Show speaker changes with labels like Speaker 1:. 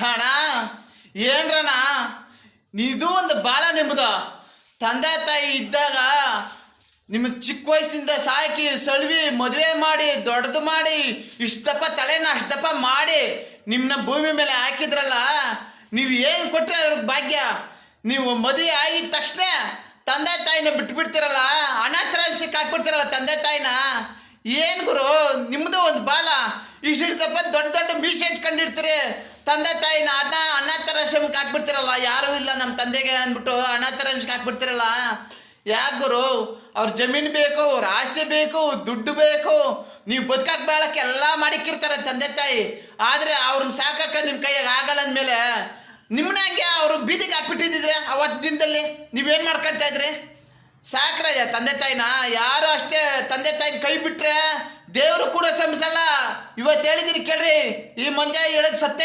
Speaker 1: ಅಣ್ಣ ಏನ್ರಣ್ಣ, ಇದು ಒಂದು ಬಾಳ ನಿಮ್ಮದು. ತಂದೆ ತಾಯಿ ಇದ್ದಾಗ ನಿಮಗೆ ಚಿಕ್ಕ ವಯಸ್ಸಿನಿಂದ ಸಾಕಿ ಸಳ್ವಿ ಮದುವೆ ಮಾಡಿ ದೊಡ್ಡದು ಮಾಡಿ ಇಷ್ಟಪ್ಪ ತಲೆನ ಅಷ್ಟಪ್ಪ ಮಾಡಿ ನಿಮ್ಮನ್ನ ಭೂಮಿ ಮೇಲೆ ಹಾಕಿದ್ರಲ್ಲ, ನೀವು ಏನು ಕೊಟ್ಟರೆ ಅದ್ರ ಭಾಗ್ಯ. ನೀವು ಮದುವೆ ಆಗಿದ ತಕ್ಷಣ ತಂದೆ ತಾಯಿನ ಬಿಟ್ಬಿಡ್ತೀರಲ್ಲ, ಅನಾಥಾಶ್ರಮಕ್ಕೆ ಹಾಕ್ಬಿಡ್ತೀರಲ್ಲ ತಂದೆ ತಾಯಿನ. ಏನು ಗುರು ನಿಮ್ಮದು ಒಂದು ಬಾಳ ಇಷ್ಟಿರ್ತಪ್ಪ ದೊಡ್ಡ ದೊಡ್ಡ ಮೀಸೆ ಇಟ್ಕೊಂಡಿರ್ತೀರಿ, ತಂದೆ ತಾಯಿನ ಅನಾಥಾಶ್ರಮಕ್ಕೆ ಹಾಕ್ಬಿಡ್ತೀರಲ್ಲ. ಯಾರೂ ಇಲ್ಲ ನಮ್ಮ ತಂದೆಗೆ ಅಂದ್ಬಿಟ್ಟು ಅನಾಥಾಶ್ರಮಕ್ಕೆ ಹಾಕ್ಬಿಡ್ತೀರಲ್ಲ. ಯಾಕೆ ಗುರು? ಅವ್ರ ಜಮೀನು ಬೇಕು, ಅವ್ರ ಆಸ್ತಿ ಬೇಕು, ದುಡ್ಡು ಬೇಕು, ನೀವು ಬದುಕಕ್ಕೆ ಬೇಳಕ್ಕೆ ಎಲ್ಲ ಮಾಡಿಕ್ಕಿರ್ತಾರೆ ತಂದೆ ತಾಯಿ. ಆದರೆ ಅವ್ರನ್ನ ಸಾಕಕ್ಕೆ ನಿಮ್ಮ ಕೈಯಾಗ ಆಗಲ್ಲ ಅಂದಮೇಲೆ ನಿಮ್ಮನ್ನ ಹಂಗೆ ಅವರು ಬೀದಿಗೆ ಹಾಕ್ಬಿಟ್ಟಿದ್ದಿದ್ರೆ ಅವತ್ತು ದಿನದಲ್ಲಿ ನೀವೇನು ಮಾಡ್ಕೊಳ್ತಾ ಇದ್ರಿ? ಸಾಕ್ರಯ್ಯ ತಂದೆ ತಾಯಿನ. ಯಾರು ಅಷ್ಟೇ ತಂದೆ ತಾಯಿನ ಕೈ ಬಿಟ್ರೆ ದೇವರು ಕೂಡ ಶ್ರಮಿಸಲ್ಲ. ಇವತ್ತು ಹೇಳಿದಿರಿ ಕೇಳ್ರಿ, ಈ ಮಂಜ ಹೇಳೋದು ಸತ್ಯ.